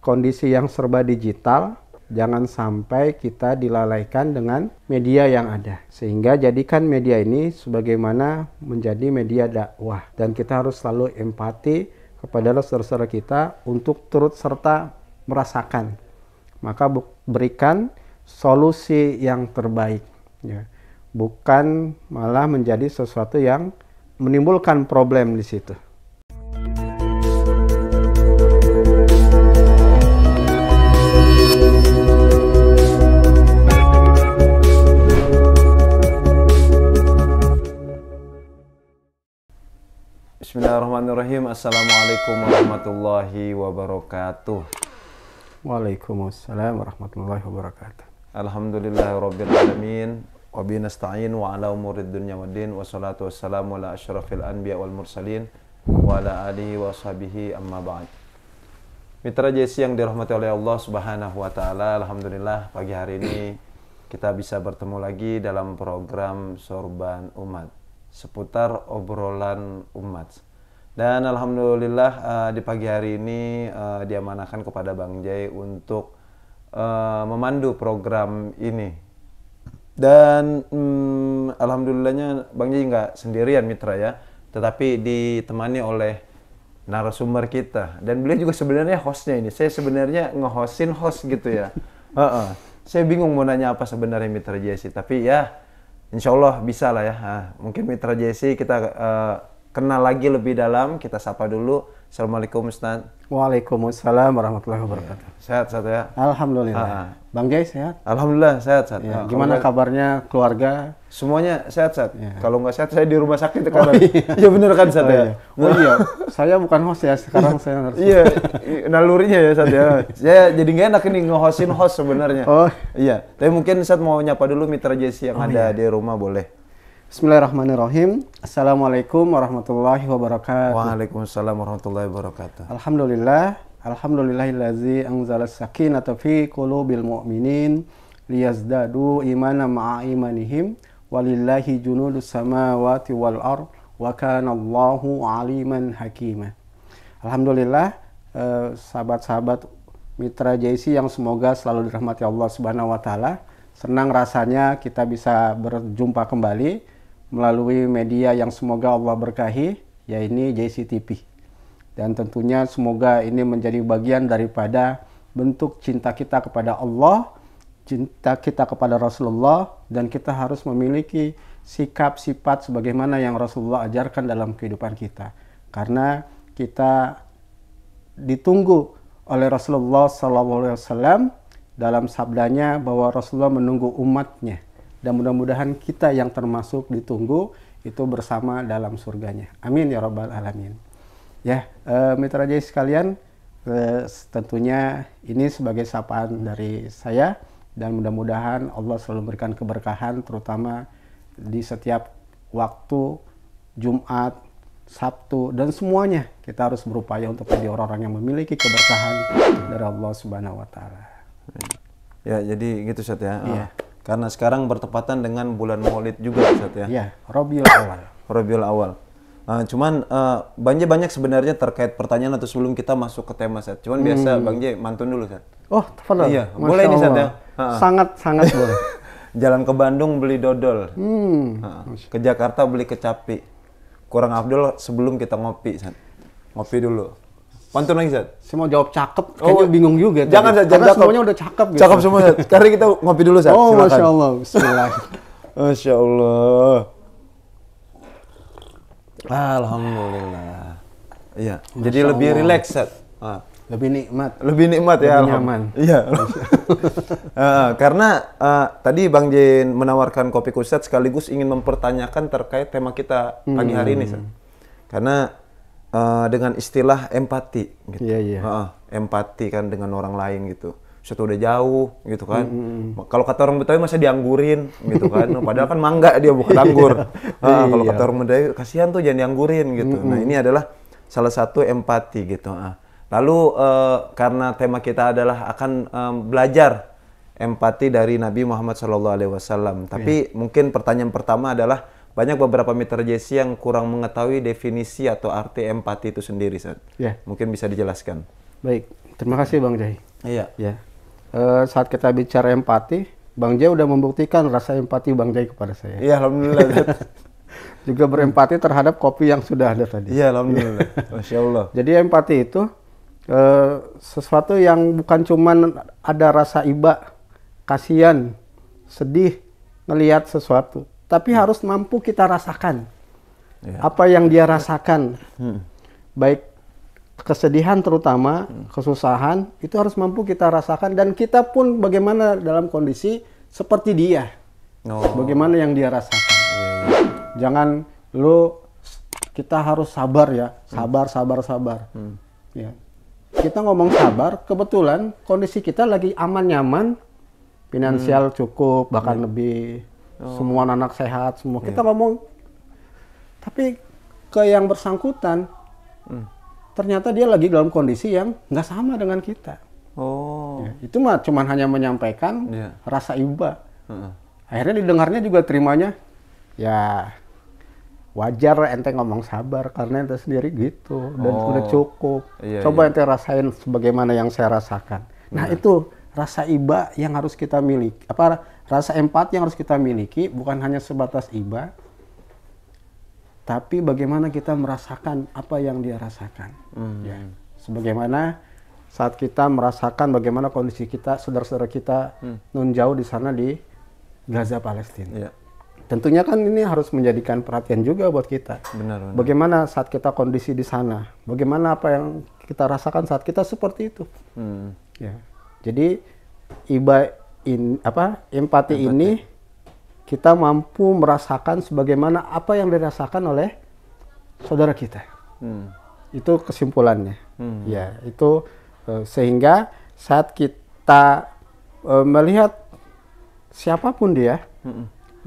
kondisi yang serba digital, jangan sampai kita dilalaikan dengan media yang ada. Sehingga jadikan media ini sebagaimana menjadi media dakwah. Dan kita harus selalu empati kepada saudara-saudara kita untuk turut serta merasakan. Maka berikan solusi yang terbaik. Ya. Bukan malah menjadi sesuatu yang menimbulkan problem di situ. Bismillahirrahmanirrahim. Assalamualaikum warahmatullahi wabarakatuh. Waalaikumsalam warahmatullahi wabarakatuh. Alhamdulillahirabbil alamin wa bihi nasta'in wa ala umurid dunya waddin wassalatu wassalamu ala asyrafil anbiya wal mursalin wa ala alihi wa sahbihi amma ba'd. Mitra JC yang dirahmati oleh Allah Subhanahu wa taala, alhamdulillah pagi hari ini kita bisa bertemu lagi dalam program Sorban Umat seputar obrolan umat. Dan alhamdulillah di pagi hari ini diamanahkan kepada Bang Jai untuk memandu program ini. Dan alhamdulillahnya Bang Jai nggak sendirian mitra ya, tetapi ditemani oleh narasumber kita. Dan beliau juga sebenarnya hostnya ini. Saya sebenarnya nge-hostin host gitu ya. Saya bingung mau nanya apa sebenarnya mitra JC, tapi ya insya Allah bisa lah ya. Mungkin mitra JC kita kenal lagi lebih dalam, kita sapa dulu. Assalamualaikum Ustaz. Waalaikumsalam warahmatullahi wabarakatuh. Sehat ya? Alhamdulillah. Bang Jai sehat? Alhamdulillah sehat. Ya, gimana kabarnya keluarga? Semuanya sehat. Ya. Kalau nggak sehat saya di rumah sakit kan. Iya bener kan Ustaz ya? Oh iya, saya bukan host ya, sekarang saya harus. Iya, nalurinya ya Ustaz ya. Saya jadi nggak enak ini nge-hostin host sebenarnya. Oh iya, tapi mungkin Ustaz mau nyapa dulu mitra JC yang ada di rumah boleh. Bismillahirrahmanirrahim. Assalamualaikum warahmatullahi wabarakatuh. Waalaikumsalam warahmatullahi wabarakatuh. Alhamdulillahillazi anzala sakinata fi qulubil mu'minin liyazdadu imanan ma'a imanihim walillahi junudus samawati wal ard wa kana Allahu aliman hakima. Alhamdulillah, sahabat-sahabat mitra JC yang semoga selalu dirahmati Allah Subhanahu wa taala. Senang rasanya kita bisa berjumpa kembali melalui media yang semoga Allah berkahi, yaitu JC TV. Dan tentunya semoga ini menjadi bagian daripada bentuk cinta kita kepada Allah, cinta kita kepada Rasulullah, dan kita harus memiliki sikap sifat sebagaimana yang Rasulullah ajarkan dalam kehidupan kita. Karena kita ditunggu oleh Rasulullah SAW dalam sabdanya bahwa Rasulullah menunggu umatnya. Dan mudah-mudahan kita yang termasuk ditunggu itu bersama dalam surganya. Amin ya rabbal alamin. Ya, mitra JC sekalian, tentunya ini sebagai sapaan dari saya dan mudah-mudahan Allah selalu memberikan keberkahan terutama di setiap waktu Jumat, Sabtu dan semuanya kita harus berupaya untuk menjadi orang-orang yang memiliki keberkahan dari Allah Subhanahu wa taala. Ya, jadi gitu Ustaz ya. Iya. Karena sekarang bertepatan dengan bulan Maulid juga Ustaz ya. Iya, Rabiul Awal. Rabiul Awal. Cuman banyak sebenarnya terkait pertanyaan atau sebelum kita masuk ke tema Ustaz. Cuman biasa Bang Jai mantun dulu Ustaz. Oh, tafadhol. Iya, boleh nih Ustaz ya. Sangat boleh. Jalan ke Bandung beli dodol. Ke Jakarta beli kecapi. Kurang afdol sebelum kita ngopi Ustaz. Ngopi dulu. Pantun lagi, Zat? Saya mau jawab cakep, kayaknya bingung juga. Jangan, Zat. Karena semuanya udah cakep gitu. Cakep semua, Zat. Karena kita ngopi dulu, Zat. Oh, silakan. Masya Allah. Bismillah. Masya Allah. Alhamdulillah. Iya. Jadi lebih rileks, Zat. Lebih nikmat. Lebih nikmat ya. Lebih nyaman. Iya. Karena tadi Bang Jin menawarkan kopi Ustaz sekaligus ingin mempertanyakan terkait tema kita pagi hari ini, Zat. Karena dengan istilah empati gitu. Iya. Empati kan dengan orang lain gitu. Suatu udah jauh gitu kan. Kalau kata orang Betawi masa dianggurin gitu kan. Padahal kan mangga dia bukan anggur. Kalau kata orang Betawi kasihan tuh jangan dianggurin gitu. Nah, ini adalah salah satu empati gitu. Lalu karena tema kita adalah akan belajar empati dari Nabi Muhammad SAW. Tapi mungkin pertanyaan pertama adalah banyak beberapa mitra JC yang kurang mengetahui definisi atau arti empati itu sendiri, Ustaz. Ya. Mungkin bisa dijelaskan. Baik, Terima kasih Bang Jai. Iya. Ya. Saat kita bicara empati, Bang Jai udah membuktikan rasa empati Bang Jai kepada saya. Iya, alhamdulillah. Juga berempati terhadap kopi yang sudah ada tadi. Iya, alhamdulillah. Masya Allah. Jadi empati itu sesuatu yang bukan cuman ada rasa iba, kasihan, sedih ngelihat sesuatu, tapi harus mampu kita rasakan apa yang dia rasakan, baik kesedihan terutama, kesusahan, itu harus mampu kita rasakan, dan kita pun bagaimana dalam kondisi seperti dia, bagaimana yang dia rasakan. Jangan kita harus sabar ya, sabar. Ya. Kita ngomong sabar, kebetulan kondisi kita lagi aman nyaman, finansial cukup, bahkan lebih, semua anak sehat, semua. Kita ngomong, tapi ke yang bersangkutan, ternyata dia lagi dalam kondisi yang nggak sama dengan kita. Ya, itu mah cuman hanya menyampaikan rasa iba. Akhirnya didengarnya juga terimanya, ya wajar ente ngomong sabar karena ente sendiri gitu, dan udah cukup. Coba ente rasain sebagaimana yang saya rasakan. Nah itu rasa iba yang harus kita miliki, rasa empati yang harus kita miliki, bukan hanya sebatas iba, tapi bagaimana kita merasakan apa yang dia rasakan. Ya. Sebagaimana saat kita merasakan bagaimana kondisi kita, saudara-saudara kita nun jauh di sana di Gaza, Palestina. Tentunya kan ini harus menjadikan perhatian juga buat kita. Benar. Bagaimana saat kita kondisi di sana, bagaimana apa yang kita rasakan saat kita seperti itu. Ya. Jadi empati ini kita mampu merasakan sebagaimana apa yang dirasakan oleh saudara kita. Itu kesimpulannya. Ya, itu sehingga saat kita melihat siapapun dia,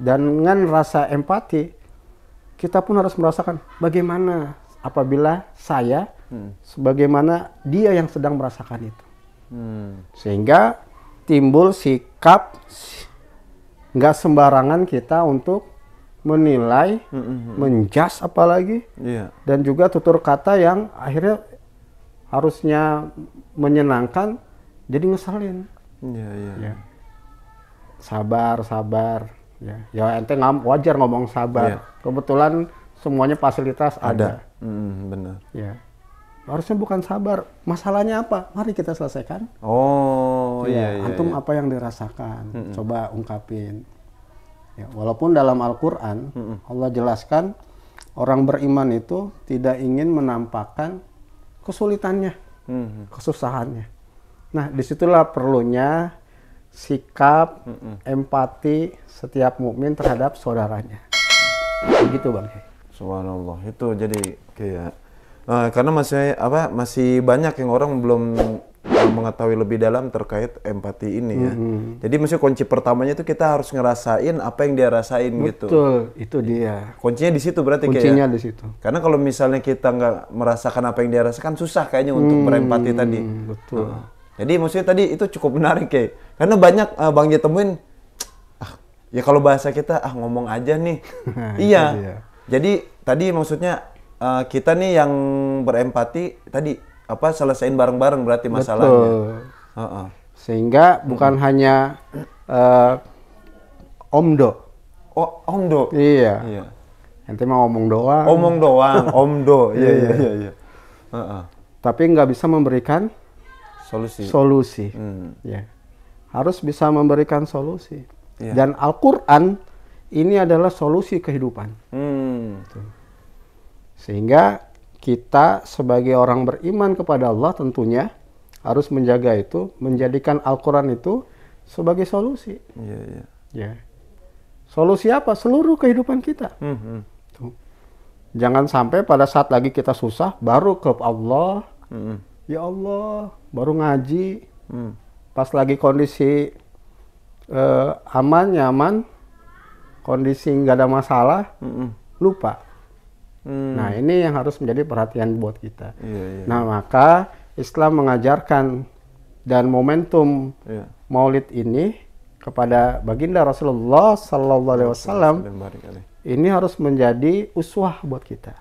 dan dengan rasa empati, kita pun harus merasakan bagaimana apabila saya, sebagaimana dia yang sedang merasakan itu. Sehingga timbul sikap nggak sembarangan kita untuk menilai, menjudge apalagi, dan juga tutur kata yang akhirnya harusnya menyenangkan, jadi ngeselin. Ya. Sabar. Ya ente wajar ngomong sabar. Kebetulan semuanya fasilitas ada. Benar. Ya. Harusnya bukan sabar. Masalahnya apa? Mari kita selesaikan. Antum apa yang dirasakan? Coba ungkapin. Ya, walaupun dalam Al-Quran Allah jelaskan orang beriman itu tidak ingin menampakkan kesulitannya, kesusahannya. Nah, disitulah perlunya sikap empati setiap mukmin terhadap saudaranya. Begitu Bang. Subhanallah. Itu jadi kayak karena masih banyak yang orang belum mengetahui lebih dalam terkait empati ini ya. Jadi maksudnya kunci pertamanya itu kita harus ngerasain apa yang dia rasain. Gitu. Betul, itu dia. Kuncinya di situ berarti kuncinya di situ. Karena kalau misalnya kita nggak merasakan apa yang dia rasakan, susah kayaknya untuk berempati tadi. Betul. Jadi maksudnya tadi itu cukup menarik kayak. Karena banyak Bang Jai temuin, ya kalau bahasa kita ngomong aja nih. Iya. Jadi tadi maksudnya kita nih yang berempati tadi selesaiin bareng-bareng berarti masalahnya. Sehingga bukan hanya omdo. Omdo. Iya. Ente mau omong doang. Omdo. Iya. Tapi nggak bisa memberikan solusi. Ya. Harus bisa memberikan solusi. Dan Al-Quran ini adalah solusi kehidupan. Sehingga kita sebagai orang beriman kepada Allah tentunya harus menjaga itu, menjadikan Al-Quran itu sebagai solusi. Ya. Solusi apa? Seluruh kehidupan kita. Jangan sampai pada saat lagi kita susah baru ke Allah. Ya Allah, baru ngaji. Pas lagi kondisi aman, nyaman, kondisi nggak ada masalah, lupa. Nah ini yang harus menjadi perhatian buat kita. Nah maka Islam mengajarkan dan momentum Maulid ini kepada baginda Rasulullah Sallallahu Alaihi Wasallam ini harus menjadi uswah buat kita.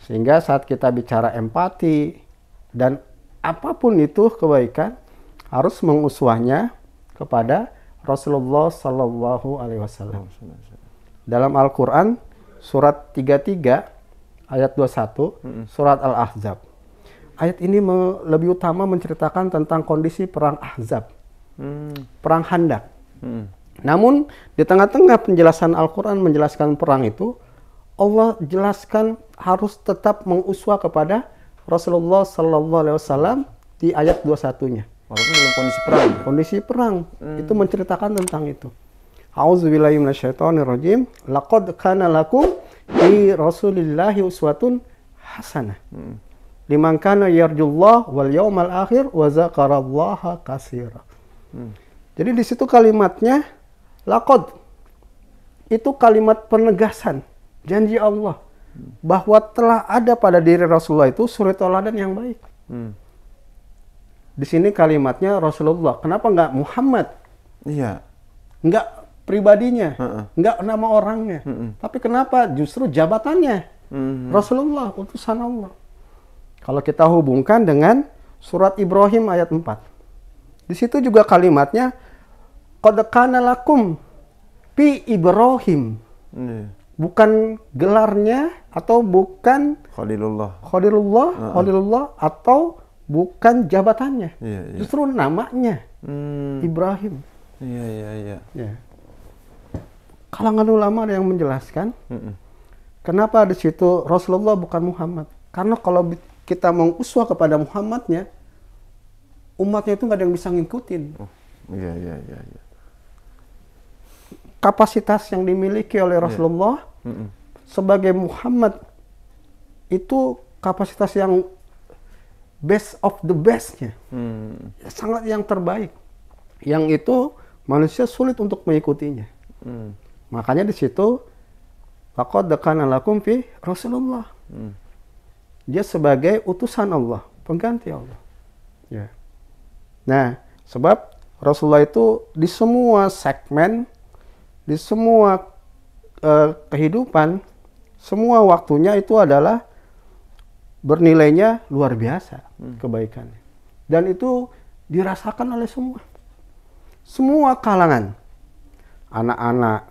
Sehingga saat kita bicara empati dan apapun itu kebaikan harus menguswahnya kepada Rasulullah Sallallahu Alaihi Wasallam. Dalam Al-Quran surat 33 ayat 21 surat Al-Ahzab. Ayat ini lebih utama menceritakan tentang kondisi perang Ahzab, perang Khandaq. Namun di tengah-tengah penjelasan Al-Quran menjelaskan perang itu, Allah jelaskan harus tetap menguswah kepada Rasulullah Sallallahu Alaihi Wasallam di ayat 21-nya. Walaupun dalam kondisi perang. Kondisi perang itu menceritakan tentang itu. A'udzubillahi minasyaitonirrajim. Laqad kana lakum fi Rasulillahi uswatun hasanah. Liman kana yarjullah wal yaumal akhir wa dzakarallaha katsira. Jadi di situ kalimatnya laqad itu kalimat penegasan janji Allah bahwa telah ada pada diri Rasulullah itu suri teladan yang baik. Di sini kalimatnya Rasulullah. Kenapa nggak Muhammad? Iya. Nggak pribadinya, nggak nama orangnya. Tapi kenapa justru jabatannya? Rasulullah, utusan Allah. Kalau kita hubungkan dengan surat Ibrahim ayat 4. Di situ juga kalimatnya qad kana lakum fi Ibrahim. Bukan gelarnya atau bukan Khalilullah atau bukan jabatannya. Justru namanya Ibrahim. Iya. Kalangan ulama ada yang menjelaskan kenapa di situ Rasulullah bukan Muhammad. Karena kalau kita menguswah kepada Muhammadnya, umatnya itu nggak ada yang bisa ngikutin. Iya. Kapasitas yang dimiliki oleh Rasulullah sebagai Muhammad itu kapasitas yang best of the bestnya, sangat yang terbaik. Yang itu manusia sulit untuk mengikutinya. Makanya di situ laqad kana lakum fi Rasulullah. Dia sebagai utusan Allah, pengganti Allah. Ya. Nah, sebab Rasulullah itu di semua segmen, di semua kehidupan, semua waktunya itu adalah bernilainya luar biasa kebaikannya. Dan itu dirasakan oleh semua kalangan. Anak-anak,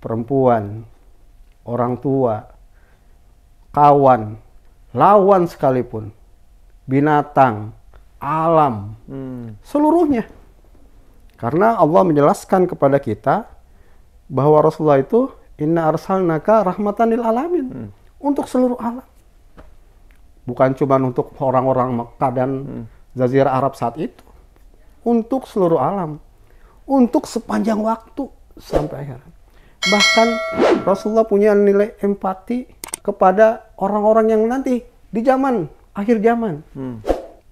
perempuan, orang tua, kawan, lawan sekalipun, binatang, alam, seluruhnya. Karena Allah menjelaskan kepada kita bahwa Rasulullah itu inna arsalnaka rahmatan lil alamin, untuk seluruh alam. Bukan cuma untuk orang-orang Mekah dan Jazirah Arab saat itu. Untuk seluruh alam. Untuk sepanjang waktu sampai akhirat. Bahkan Rasulullah punya nilai empati kepada orang-orang yang nanti di zaman, akhir zaman.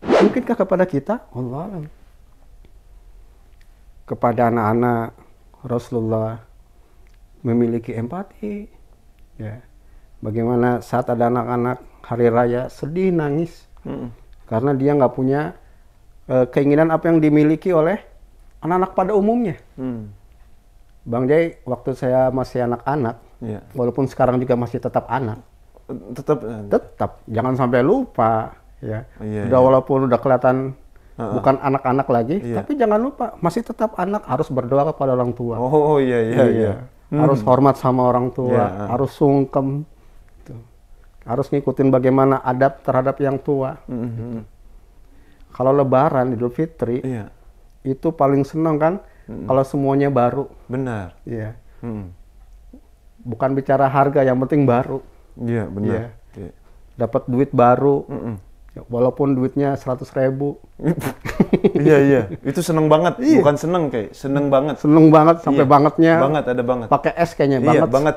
Mungkinkah kepada kita? Allah alam. Kepada anak-anak Rasulullah memiliki empati. Ya. Bagaimana saat ada anak-anak hari raya sedih, nangis. Karena dia nggak punya keinginan apa yang dimiliki oleh anak-anak pada umumnya. Bang Jai, waktu saya masih anak-anak, walaupun sekarang juga masih tetap anak, tetap jangan sampai lupa, ya. Walaupun udah kelihatan bukan anak-anak lagi, tapi jangan lupa masih tetap anak, harus berdoa kepada orang tua. Iya. Harus hormat sama orang tua, harus sungkem, harus ngikutin bagaimana adab terhadap yang tua. Kalau Lebaran, Idul Fitri, itu paling senang kan? Kalau semuanya baru. Benar. Iya. Bukan bicara harga, yang penting baru. Iya, benar. Iya. Dapat duit baru. Walaupun duitnya 100.000. Iya. Itu seneng banget. Bukan seneng kayak, seneng banget. Seneng banget sampai bangetnya. Banget, ada banget. Pakai es kayaknya Iya, banget.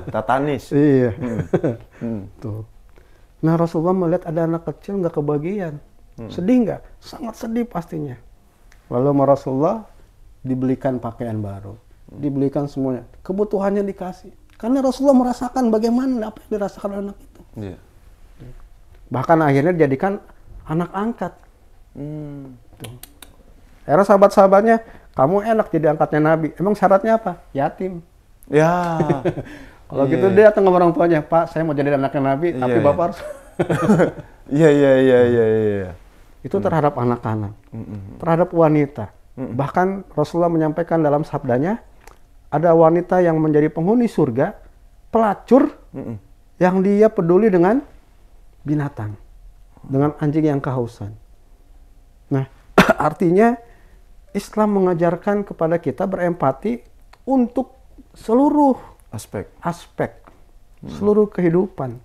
Tatanis. Iya. Tuh. Nah, Rasulullah melihat ada anak kecil nggak kebagian. Sedih nggak? Sangat sedih pastinya. Lalu sama Rasulullah dibelikan pakaian baru, dibelikan semuanya, kebutuhannya dikasih. Karena Rasulullah merasakan bagaimana apa yang dirasakan anak itu. Iya. Bahkan akhirnya dijadikan anak angkat. Era sahabat-sahabatnya, kamu enak jadi angkatnya Nabi. Emang syaratnya apa? Yatim. Ya. Kalau gitu dia datang ke orang tuanya, Pak, saya mau jadi anaknya Nabi, tapi Bapak harus Iya, iya, iya, iya, iya. Itu terhadap anak-anak, terhadap wanita. Bahkan Rasulullah menyampaikan dalam sabdanya, ada wanita yang menjadi penghuni surga, pelacur, yang dia peduli dengan binatang, dengan anjing yang kehausan. Nah, artinya Islam mengajarkan kepada kita berempati untuk seluruh Aspek. seluruh kehidupan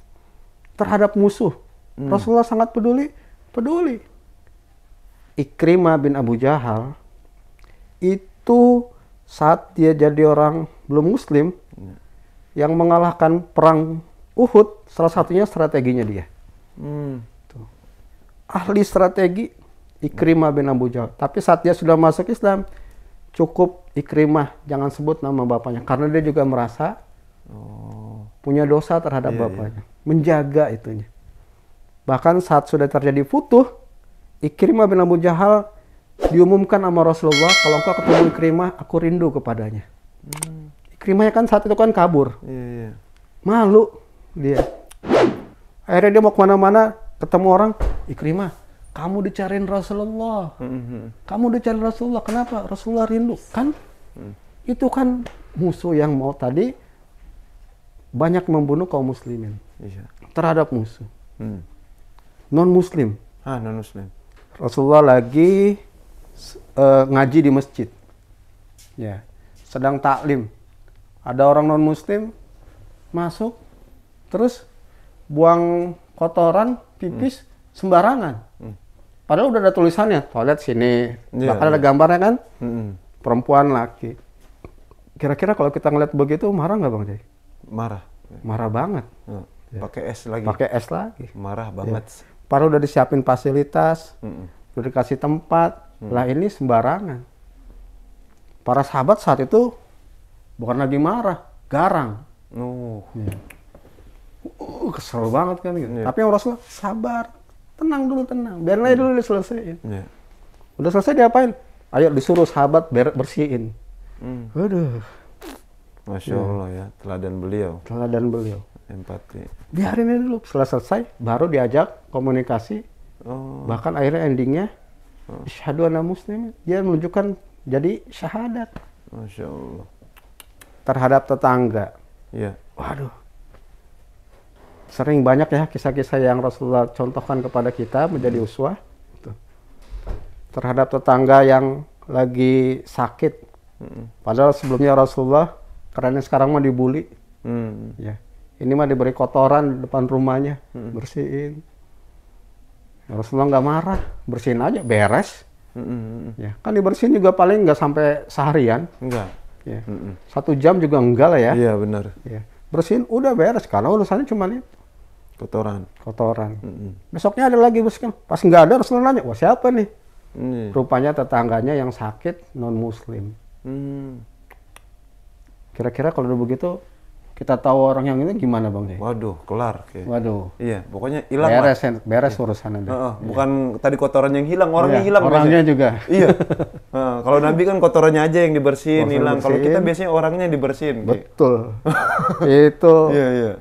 terhadap musuh. Rasulullah sangat peduli. Ikrimah bin Abu Jahal itu saat dia jadi orang belum muslim yang mengalahkan perang Uhud, salah satunya strateginya dia. Tuh. Ahli strategi Ikrimah bin Abu Jahal. Tapi saat dia sudah masuk Islam, cukup Ikrimah, jangan sebut nama bapaknya, karena dia juga merasa punya dosa terhadap bapaknya. Menjaga itunya. Bahkan saat sudah terjadi futuh, Ikrimah bin Abu Jahal diumumkan sama Rasulullah, kalau engkau ketemu Ikrimah, aku rindu kepadanya. Ikrimah kan saat itu kan kabur. Malu dia. Akhirnya dia mau kemana-mana, ketemu orang, Ikrimah, kamu dicariin Rasulullah. Kamu dicariin Rasulullah. Kenapa? Rasulullah rindu. Kan itu kan musuh yang mau tadi banyak membunuh kaum muslimin. Terhadap musuh. Non-muslim. Non-muslim. Rasulullah lagi ngaji di masjid. Ya, sedang taklim. Ada orang non-muslim masuk, terus buang kotoran, pipis sembarangan. Padahal udah ada tulisannya, toilet sini. Bahkan ada gambarnya kan, perempuan, laki. Kira-kira kalau kita ngeliat begitu, marah nggak Bang Jai? Marah. Marah banget. Pakai es lagi. Pakai es lagi. Marah banget. Padahal udah disiapin fasilitas, udah dikasih tempat, lah ini sembarangan. Para sahabat saat itu bukan lagi marah, garang. Kesel banget kan gitu. Tapi yang Rasulullah sabar, tenang dulu, biarin aja dulu diselesaiin. Udah selesai diapain? Ayo disuruh sahabat bersihin. Waduh. Masya Allah ya, teladan beliau. Empati. Biarin aja dulu, setelah selesai baru diajak komunikasi. Bahkan akhirnya endingnya syahadu anna muslim, dia menunjukkan jadi syahadat. Masya Allah. Terhadap tetangga. Waduh. Sering banyak ya kisah-kisah yang Rasulullah contohkan kepada kita menjadi uswah. Terhadap tetangga yang lagi sakit. Padahal sebelumnya Rasulullah, karena sekarang mah dibully. Ya. Ini mah diberi kotoran di depan rumahnya, bersihin. Rasulullah nggak marah, bersihin aja, beres. Ya, kan dibersihin juga paling nggak sampai seharian. Enggak. Ya. 1 jam juga enggak lah ya. Iya benar. Ya. Bersihin udah beres, karena urusannya cuma itu. Kotoran. Besoknya ada lagi bersihin. Pas nggak ada Rasulullah nanya, wah siapa nih? Rupanya tetangganya yang sakit non muslim. Kira-kira kalau udah begitu kita tahu orang yang ini gimana Bang Jai? Waduh, kelar. Waduh. Iya, pokoknya hilang. Beres urusan ada. Bukan tadi kotoran yang hilang, orangnya hilang. Orangnya juga. Iya. Kalau Nabi kan kotorannya aja yang dibersihin, hilang. Kalau kita biasanya orangnya yang dibersihin. Betul. Itu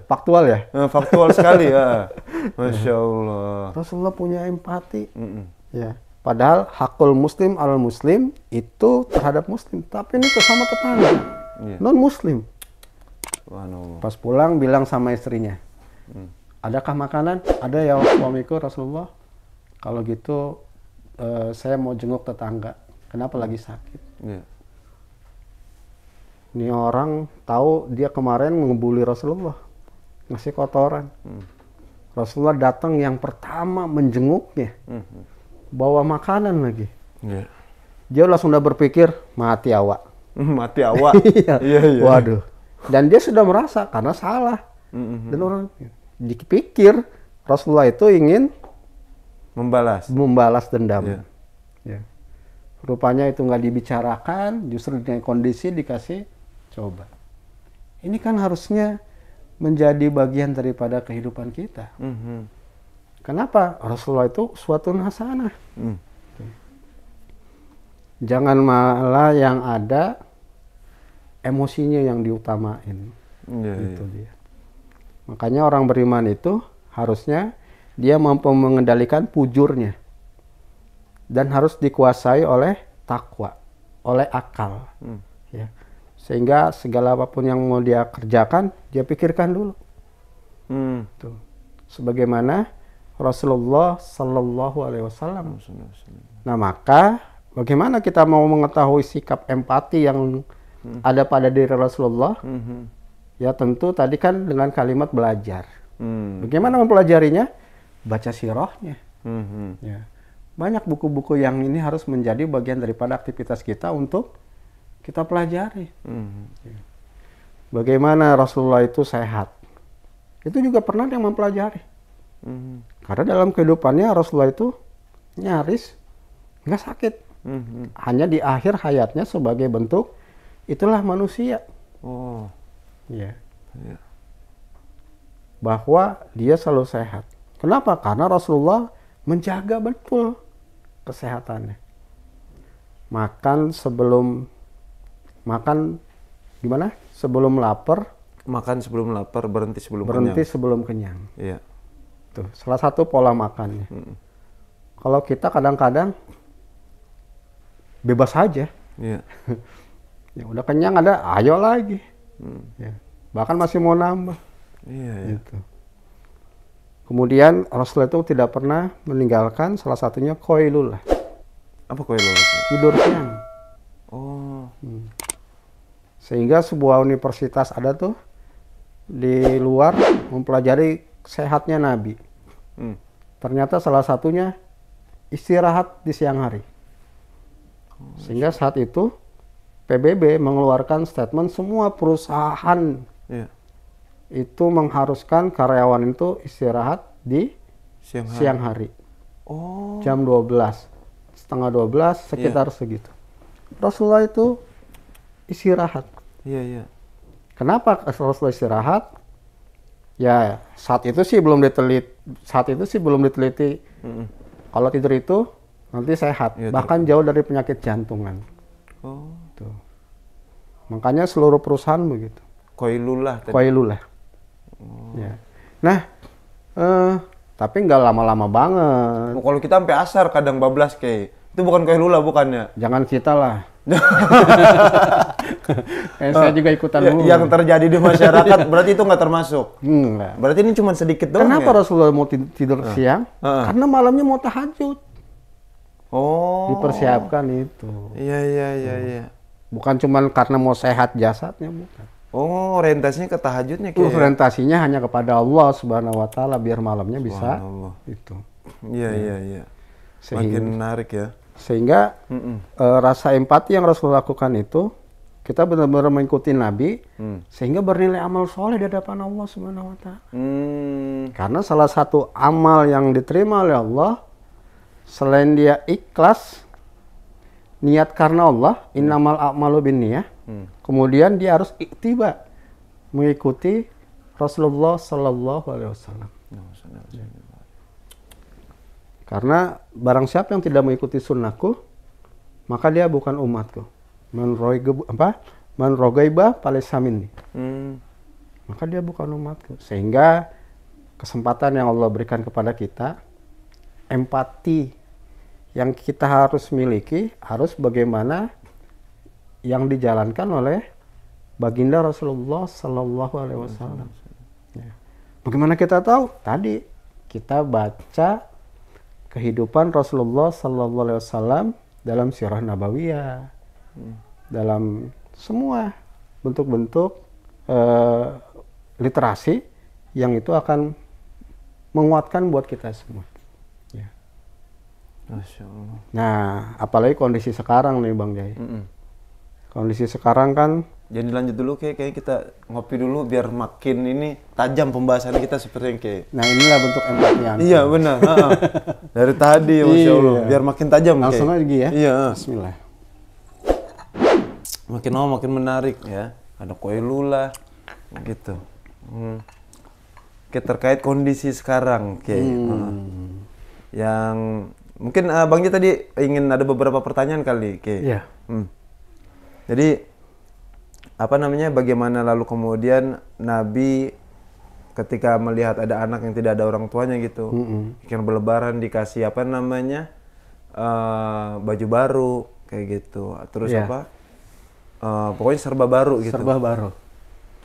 faktual ya? Faktual sekali ya. Masya Allah. Rasulullah punya empati. Ya. Padahal hakul muslim al muslim itu terhadap muslim, tapi ini sesama tetangga, non muslim. Pas pulang bilang sama istrinya, adakah makanan? Ada ya suamiku Rasulullah. Kalau gitu saya mau jenguk tetangga. Kenapa lagi sakit? Ini orang tahu dia kemarin ngebully Rasulullah, ngasih kotoran. Rasulullah datang yang pertama menjenguknya, bawa makanan lagi. Dia langsung udah berpikir mati awak. Mati awak. Iya. Waduh. Dan dia sudah merasa karena salah. Dan orang dipikir Rasulullah itu ingin membalas dendam. Ya. Rupanya itu nggak dibicarakan, justru dengan kondisi dikasih coba. Ini kan harusnya menjadi bagian daripada kehidupan kita. Kenapa? Rasulullah itu suatu hasanah. Jangan malah yang ada emosinya yang diutamain. Itu dia. Makanya orang beriman itu harusnya dia mampu mengendalikan fujurnya. Dan harus dikuasai oleh takwa, oleh akal. Ya. Sehingga segala apapun yang mau dia kerjakan, dia pikirkan dulu. Tuh. Sebagaimana Rasulullah Sallallahu Alaihi Wasallam. Nah, maka bagaimana kita mau mengetahui sikap empati yang ada pada diri Rasulullah? Ya tentu tadi kan dengan kalimat belajar. Bagaimana mempelajarinya? Baca sirahnya. Ya. Banyak buku-buku yang ini harus menjadi bagian daripada aktivitas kita untuk kita pelajari. Bagaimana Rasulullah itu sehat? Itu juga pernah yang mempelajari. Karena dalam kehidupannya Rasulullah itu nyaris nggak sakit. Hanya di akhir hayatnya sebagai bentuk itulah manusia. Ya. Bahwa dia selalu sehat. Kenapa? Karena Rasulullah menjaga betul kesehatannya. Makan gimana? Sebelum lapar. Makan sebelum lapar, berhenti sebelum kenyang. Iya. Tuh, salah satu pola makannya. Kalau kita kadang-kadang bebas aja. Iya. Ya udah kenyang ada, ayo lagi. Ya. Bahkan masih mau nambah. Iya. Gitu. Kemudian Rasulullah itu tidak pernah meninggalkan salah satunya qailullah. Apa qailullah? Tidur siang. Sehingga sebuah universitas ada tuh di luar mempelajari sehatnya Nabi. Ternyata salah satunya istirahat di siang hari. Sehingga saat itu PBB mengeluarkan statement semua perusahaan itu mengharuskan karyawan itu istirahat di siang hari. Jam 12, setengah 12, sekitar segitu. Rasulullah itu istirahat. Iya. Kenapa Rasulullah istirahat? Ya saat itu sih belum diteliti. Kalau tidur itu nanti sehat, bahkan jauh dari penyakit jantungan. Tuh. Makanya seluruh perusahaan begitu. Qailullah. Ya. Nah, tapi nggak lama-lama banget. Kalau kita sampai asar kadang bablas kayak itu bukan qailullah bukannya? Jangan kita lah. Saya juga ikutan dulu. Yang terjadi di masyarakat berarti itu nggak termasuk. Enggak. Berarti ini cuma sedikit doang. Kenapa Rasulullah mau tidur siang? Karena malamnya mau tahajud. Dipersiapkan itu. Iya. Bukan cuma karena mau sehat jasadnya, bukan. Orientasinya ke tahajudnya kayak. Orientasinya hanya kepada Allah Subhanahu wa taala biar malamnya bisa itu. Iya. Makin menarik ya. Sehingga rasa empati yang Rasulullah lakukan itu kita benar-benar mengikuti Nabi sehingga bernilai amal soleh di hadapan Allah Subhanahu wa taala. Karena salah satu amal yang diterima oleh Allah selain dia ikhlas niat karena Allah, innamal a'malu binniyah. Kemudian dia harus ittiba mengikuti Rasulullah Sallallahu Alaihi Wasallam. Karena barang siapa yang tidak mengikuti sunnahku, maka dia bukan umatku. Man rogaiba falaysa minni. Maka dia bukan umatku. Sehingga kesempatan yang Allah berikan kepada kita, empati yang kita harus miliki harus bagaimana yang dijalankan oleh baginda Rasulullah Sallallahu Alaihi Wasallam. Bagaimana kita tahu? Tadi kita baca kehidupan Rasulullah Sallallahu Alaihi Wasallam dalam sirah nabawiyah, dalam semua bentuk-bentuk literasi yang itu akan menguatkan buat kita semua. Masya Allah. Nah, apalagi kondisi sekarang nih Bang Jai. Kondisi sekarang kan. Jadi lanjut dulu kayak kita ngopi dulu biar makin ini tajam pembahasan kita seperti yang kayak. Nah inilah bentuk empati. Iya benar. Dari tadi Masya Allah. Biar makin tajam. Langsung aja ya. Iya. Bismillah. Makin menarik ya. Ada qailullah gitu. Terkait kondisi sekarang kayak. Yang mungkin Bang Ji tadi ingin ada beberapa pertanyaan kali, Ki. Iya. Jadi bagaimana lalu kemudian Nabi ketika melihat ada anak yang tidak ada orang tuanya gitu, yang berlebaran dikasih apa namanya baju baru kayak gitu, terus apa pokoknya serba baru gitu. Serba baru.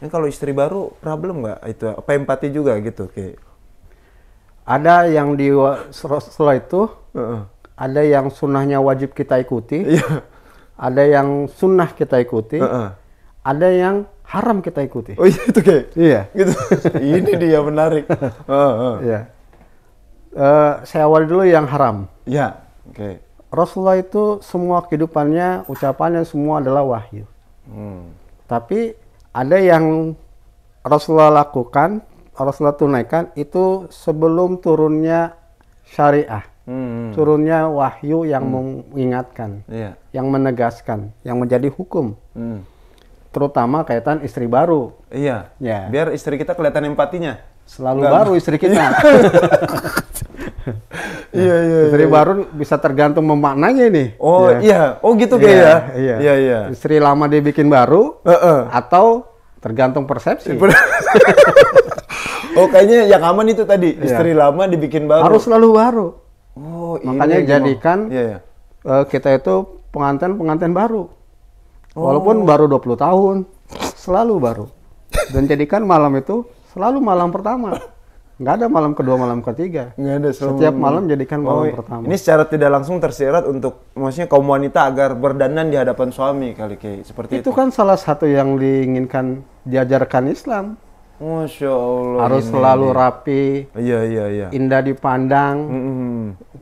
Yang kalau istri baru problem nggak itu? Apa empati juga gitu kayak? Ada yang di Rasulullah itu, ada yang sunnahnya wajib kita ikuti, ada yang sunnah kita ikuti, ada yang haram kita ikuti. Oh iya itu kayak? Iya. Gitu. Ini dia menarik. Iya. Saya awali dulu yang haram. Ya, oke. Rasulullah itu semua kehidupannya, ucapannya semua adalah wahyu. Tapi ada yang Rasulullah lakukan, Rasulullah tunaikan itu sebelum turunnya syariah, turunnya wahyu yang mengingatkan, yang menegaskan, yang menjadi hukum. Terutama kaitan istri baru. Iya. Ya. Biar istri kita kelihatan empatinya. Selalu baru istri kita. Iya. Istri baru bisa tergantung memaknanya ini. Oh iya. Oh gitu kayak ya. Iya. Istri lama dibikin baru atau tergantung persepsi. Oh kayaknya yang aman itu tadi, istri lama dibikin baru. Harus selalu baru. Oh, makanya jadikan kita itu pengantin baru. Walaupun baru 20 tahun, selalu baru. Dan jadikan malam itu selalu malam pertama. Nggak ada malam kedua, malam ketiga. Nggak ada. Setiap malam jadikan malam pertama. Ini secara tidak langsung tersirat untuk, maksudnya kaum wanita agar berdandan di hadapan suami kali kayak seperti itu. Itu kan salah satu yang diinginkan diajarkan Islam. Masya Allah. Harus selalu rapi. Iya. Indah dipandang.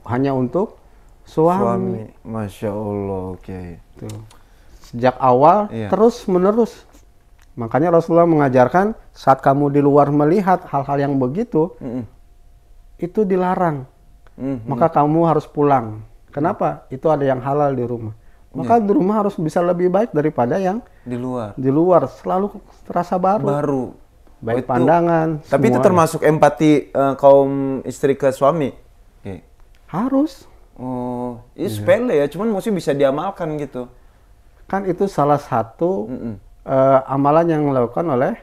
Hanya untuk suami. Masya Allah. Oke. Tuh. Sejak awal terus menerus. Makanya Rasulullah mengajarkan saat kamu di luar melihat hal-hal yang begitu, itu dilarang. Maka kamu harus pulang. Kenapa? Itu ada yang halal di rumah. Maka di rumah harus bisa lebih baik daripada yang di luar. Di luar selalu terasa baru. Baik pandangan. Tapi itu termasuk empati kaum istri ke suami. Harus. Oh, ini sepele ya. Cuman mesti bisa diamalkan gitu. Kan itu salah satu amalan yang dilakukan oleh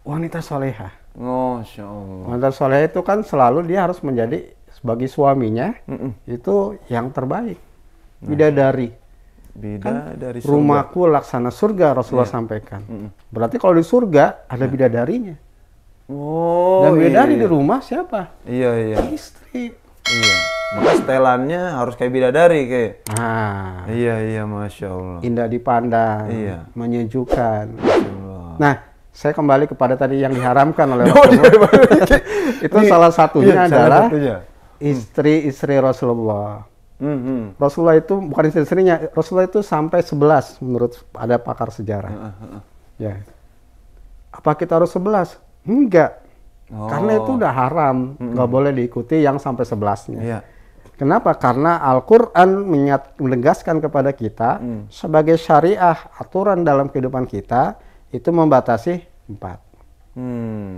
wanita solehah. Masya Allah. Wanita solehah itu kan selalu dia harus menjadi sebagai suaminya itu yang terbaik. Bidadari. Bidadari kan, rumahku laksana surga Rasulullah sampaikan. Berarti kalau di surga ada bidadarinya. Oh. Dan bidadari di rumah siapa? Iya. Istri. Iya. Maka setelannya harus kayak bidadari kayak. Nah. Iya, Masya Allah. Indah dipandang. Iya. Menyejukkan. Masya Allah. Nah, saya kembali kepada tadi yang diharamkan oleh Rasulullah. Itu salah satunya adalah istri-istri Rasulullah. Rasulullah itu bukan istri-istrinya. Rasulullah itu sampai 11 menurut ada pakar sejarah. Ya. Apa kita harus 11? Enggak. Karena itu udah haram, nggak boleh diikuti yang sampai 11-nya. Iya. Kenapa? Karena Al-Quran menegaskan kepada kita sebagai syariah aturan dalam kehidupan kita itu membatasi 4.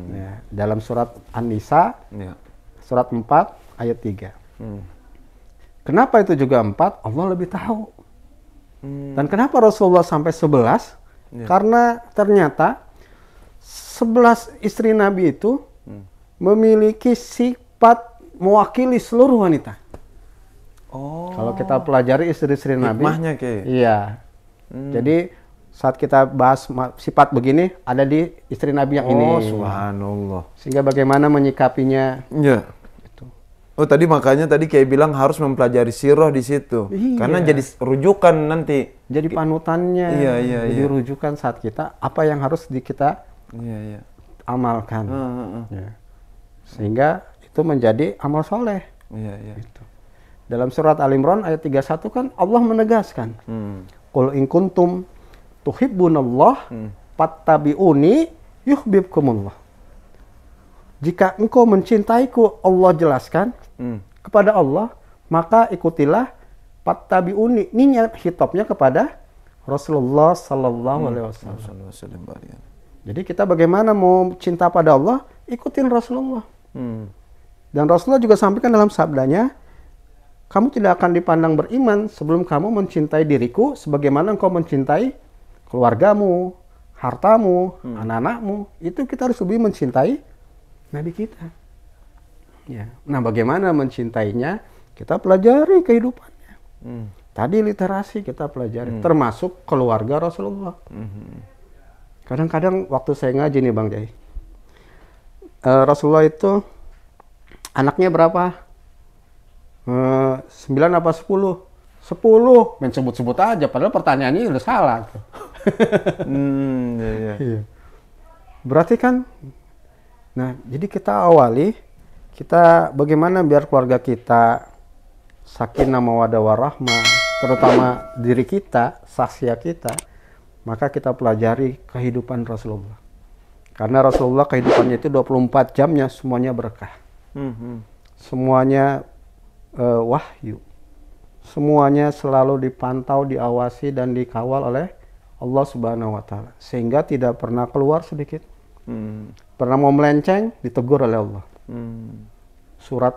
Ya, dalam surat An-Nisa, surat 4 ayat 3. Kenapa itu juga 4? Allah lebih tahu. Dan kenapa Rasulullah sampai 11? Karena ternyata 11 istri Nabi itu memiliki sifat mewakili seluruh wanita. Oh. Kalau kita pelajari istri-istri Nabi. Hikmahnya kayak. Iya. Jadi saat kita bahas sifat begini ada di istri Nabi yang ini. Oh, subhanallah. Sehingga bagaimana menyikapinya. Iya. Oh, tadi makanya tadi kayak bilang harus mempelajari sirah di situ. Iya. Karena jadi rujukan nanti. Jadi panutannya. Iya. Jadi rujukan saat kita apa yang harus kita amalkan. Ya. Sehingga itu menjadi amal soleh. Iya. Gitu. Dalam surat Al-Imran ayat 31 kan Allah menegaskan. Qul in kuntum tuhibbunallah fattabi'uni yuhibbukumullah. Jika engkau mencintaiku, Allah jelaskan kepada Allah, maka ikutilah fattabi'uni. Ini hitopnya kepada Rasulullah sallallahu alaihi wasallam. Jadi kita bagaimana mau cinta pada Allah, ikutin Rasulullah. Dan Rasulullah juga sampaikan dalam sabdanya, kamu tidak akan dipandang beriman sebelum kamu mencintai diriku sebagaimana engkau mencintai keluargamu, hartamu, anak-anakmu, itu kita harus lebih mencintai Nabi kita. Ya. Nah, bagaimana mencintainya? Kita pelajari kehidupannya. Tadi literasi kita pelajari, termasuk keluarga Rasulullah. Kadang-kadang waktu saya ngaji nih Bang Jai, Rasulullah itu anaknya berapa? 9 apa 10? 10, main sebut-sebut aja, padahal pertanyaannya udah salah. Iya. Berarti kan, nah jadi kita awali, kita bagaimana biar keluarga kita sakinah mawaddah warahmah, terutama diri kita, sahsia kita, maka kita pelajari kehidupan Rasulullah. Karena Rasulullah kehidupannya itu 24 jamnya semuanya berkah. Semuanya wahyu. Semuanya selalu dipantau, diawasi, dan dikawal oleh Allah Subhanahu wa Ta'ala, sehingga tidak pernah keluar sedikit. Pernah mau melenceng, ditegur oleh Allah. Surat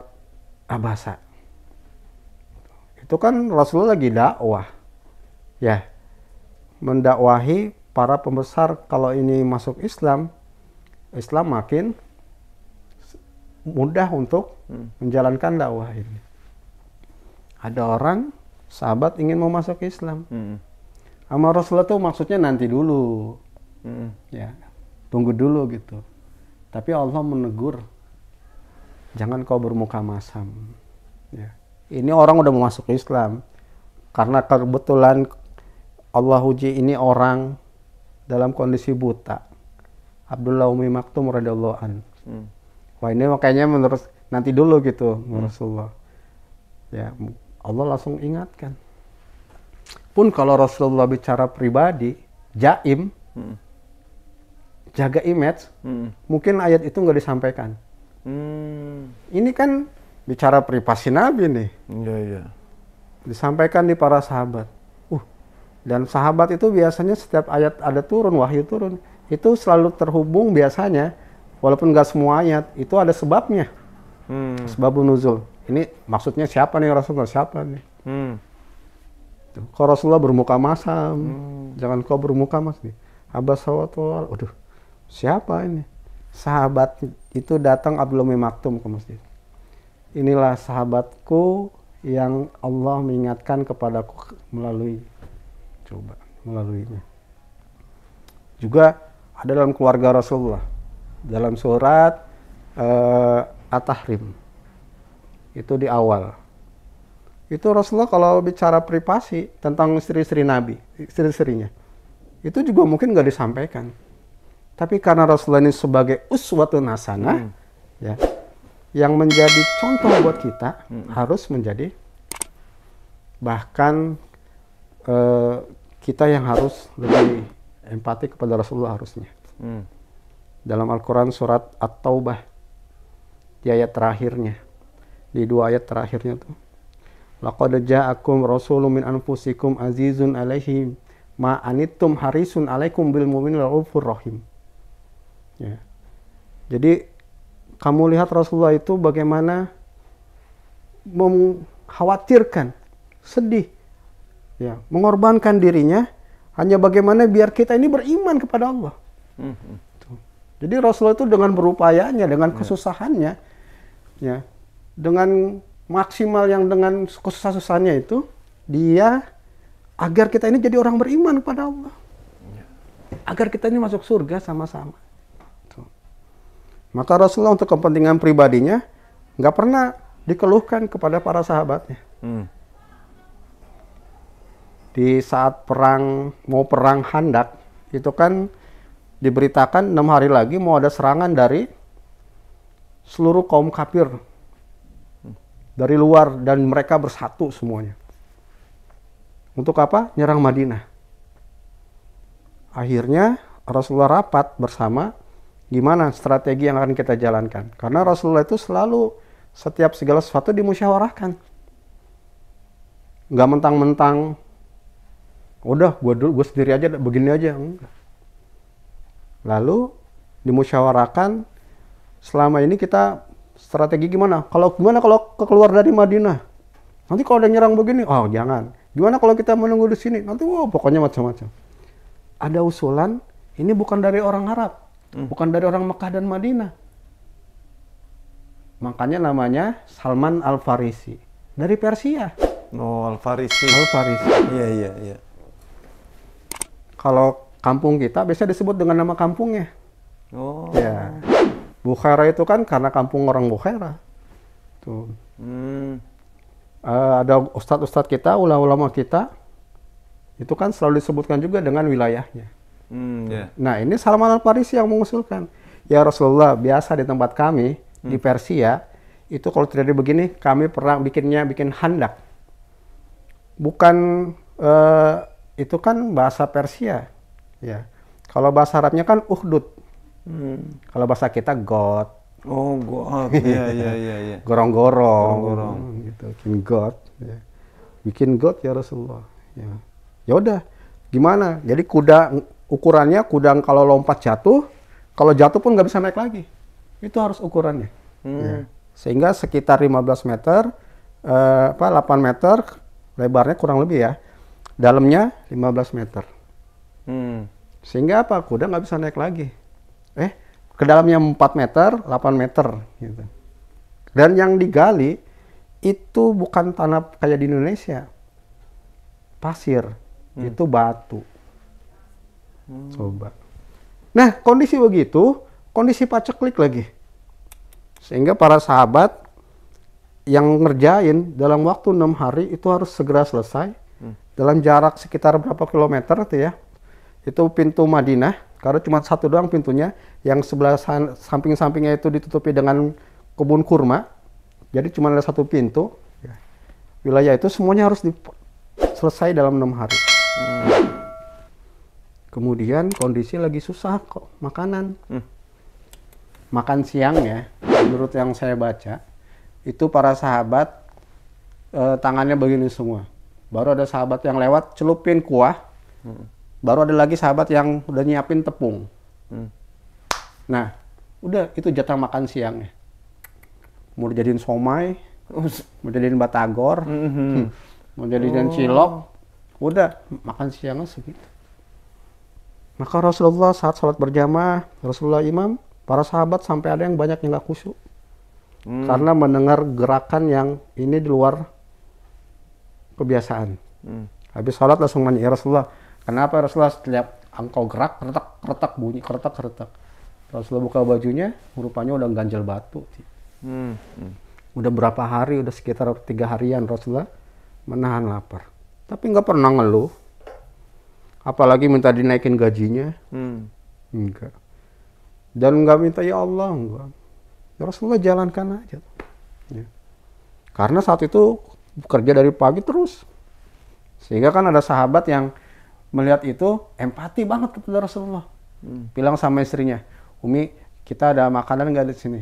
Abasa. Itu kan Rasulullah lagi dakwah, ya, mendakwahi para pembesar. Kalau ini masuk Islam, Islam makin mudah untuk menjalankan dakwah ini. Ada orang, sahabat ingin mau masuk Islam. Sama Rasulullah tuh maksudnya nanti dulu. Ya, tunggu dulu gitu. Tapi Allah menegur, jangan kau bermuka masam. Ya. Ini orang udah mau masuk Islam. Karena kebetulan Allah uji ini orang dalam kondisi buta. Abdullah Umi Maktum radhiyallahu an. Wah, ini makanya menurut nanti dulu gitu Rasulullah. Ya, Allah langsung ingatkan. Pun kalau Rasulullah bicara pribadi, jaim, jaga image, mungkin ayat itu nggak disampaikan. Ini kan bicara privasi Nabi nih. Iya. Disampaikan di para sahabat. Dan sahabat itu biasanya setiap ayat ada turun, wahyu turun, itu selalu terhubung biasanya, walaupun nggak semua ayat, itu ada sebabnya. Sebabun nuzul. Ini maksudnya siapa nih Rasulullah? Siapa nih? Kalau Rasulullah bermuka masam, jangan kau bermuka mas nih. Abasawatwal, waduh, siapa ini? Sahabat itu datang Abdullah bin Maktum ke masjid. Inilah sahabatku yang Allah mengingatkan kepadaku melaluinya. Juga ada dalam keluarga Rasulullah, dalam surat At-Tahrim. Itu di awal. Itu Rasulullah kalau bicara privasi tentang istri-istri Nabi, istri-istrinya, itu juga mungkin nggak disampaikan. Tapi karena Rasulullah ini sebagai uswatun hasanah, ya, yang menjadi contoh buat kita, harus menjadi, bahkan kita yang harus lebih empati kepada Rasulullah harusnya. Dalam Al-Quran surat At-Taubah, di ayat terakhirnya, di 2 ayat terakhirnya tuh, laqad ja'akum rasulun min anfusikum azizun alaihi ma anittum harisun alaikum bil mu'minina raufur rahim. Ya. Jadi kamu lihat Rasulullah itu bagaimana mengkhawatirkan, sedih, ya, mengorbankan dirinya hanya bagaimana biar kita ini beriman kepada Allah. Jadi Rasulullah itu dengan berupayanya, dengan kesusahannya, ya, dengan maksimal yang dengan kesusah-susahnya itu, dia agar kita ini jadi orang beriman kepada Allah. Agar kita ini masuk surga sama-sama. Maka Rasulullah untuk kepentingan pribadinya nggak pernah dikeluhkan kepada para sahabatnya. Di saat mau perang Khandaq, itu kan diberitakan 6 hari lagi mau ada serangan dari seluruh kaum kafir dari luar, dan mereka bersatu semuanya. Untuk apa? Nyerang Madinah. Akhirnya Rasulullah rapat bersama gimana strategi yang akan kita jalankan. Karena Rasulullah itu selalu setiap segala sesuatu dimusyawarahkan. Nggak mentang-mentang, udah gue sendiri aja, begini aja. Enggak. Lalu dimusyawarahkan, selama ini kita strategi gimana? Gimana kalau keluar dari Madinah? Nanti kalau ada nyerang begini, oh jangan. Gimana kalau kita menunggu di sini? Nanti pokoknya macam-macam. Ada usulan, Ini bukan dari orang Arab, bukan dari orang Mekah dan Madinah. Makanya namanya Salman Al-Farisi. Dari Persia. Oh, Al-Farisi. Al-Farisi. Iya. Kalau kampung kita biasanya disebut dengan nama kampungnya. Oh. Ya. Bukhaira itu kan karena kampung orang Bukhaira. Tuh. Ada ustadz-ustadz kita, ulama-ulama kita, itu kan selalu disebutkan juga dengan wilayahnya. Yeah. Nah, ini Salman Al-Farisi yang mengusulkan. Ya Rasulullah, biasa di tempat kami, di Persia, itu kalau terjadi begini, kami pernah bikin handak. Bukan, itu kan bahasa Persia. Ya. Kalau bahasa Arabnya kan uhdud. Kalau bahasa kita got. Oh, got. Iya. Gorong-gorong. Gitu. Bikin got. Ya. Bikin got ya Rasulullah. Ya udah. Gimana? Jadi ukurannya kuda kalau lompat jatuh, kalau jatuh pun nggak bisa naik lagi. Itu harus ukurannya. Ya. Sehingga sekitar 15 meter, 8 meter, lebarnya kurang lebih ya. Dalamnya 15 meter. Sehingga apa? Kuda nggak bisa naik lagi. Ke dalamnya 4 meter, 8 meter. Gitu. Dan yang digali, itu bukan tanah kayak di Indonesia. Pasir. Itu batu. Coba. Nah, kondisi begitu, kondisi paceklik lagi. Sehingga para sahabat yang ngerjain dalam waktu 6 hari itu harus segera selesai. Dalam jarak sekitar berapa kilometer itu ya. Itu pintu Madinah, karena cuma satu doang pintunya, yang sebelah samping-sampingnya itu ditutupi dengan kebun kurma. Jadi cuma ada satu pintu. Wilayah itu semuanya harus selesai dalam 6 hari. Kemudian kondisi lagi susah kok, makanan. Makan siang ya, menurut yang saya baca, itu para sahabat tangannya begini semua. Baru ada sahabat yang lewat celupin kuah, baru ada lagi sahabat yang udah nyiapin tepung. Nah, udah itu jatah makan siangnya. Mau dijadiin somai, mau jadiin batagor, mau jadiin cilok, udah makan siangnya segitu. Maka Rasulullah saat sholat berjamaah, Rasulullah imam, para sahabat sampai ada yang banyak yang nggak khusyuk. Karena mendengar gerakan yang ini di luar kebiasaan. Habis sholat langsung nanya, ya Rasulullah, kenapa Rasulullah setiap engkau gerak, keretak bunyi, keretak. Rasulullah buka bajunya, rupanya udah ganjel batu. Udah berapa hari, udah sekitar 3 harian Rasulullah menahan lapar. Tapi nggak pernah ngeluh. Apalagi minta dinaikin gajinya. Enggak. Dan nggak minta ya Allah, enggak. Ya Rasulullah jalankan aja. Ya. Karena saat itu bekerja dari pagi terus. Sehingga kan ada sahabat yang melihat itu empati banget kepada Rasulullah. Bilang sama istrinya, Umi, kita ada makanan nggak di sini?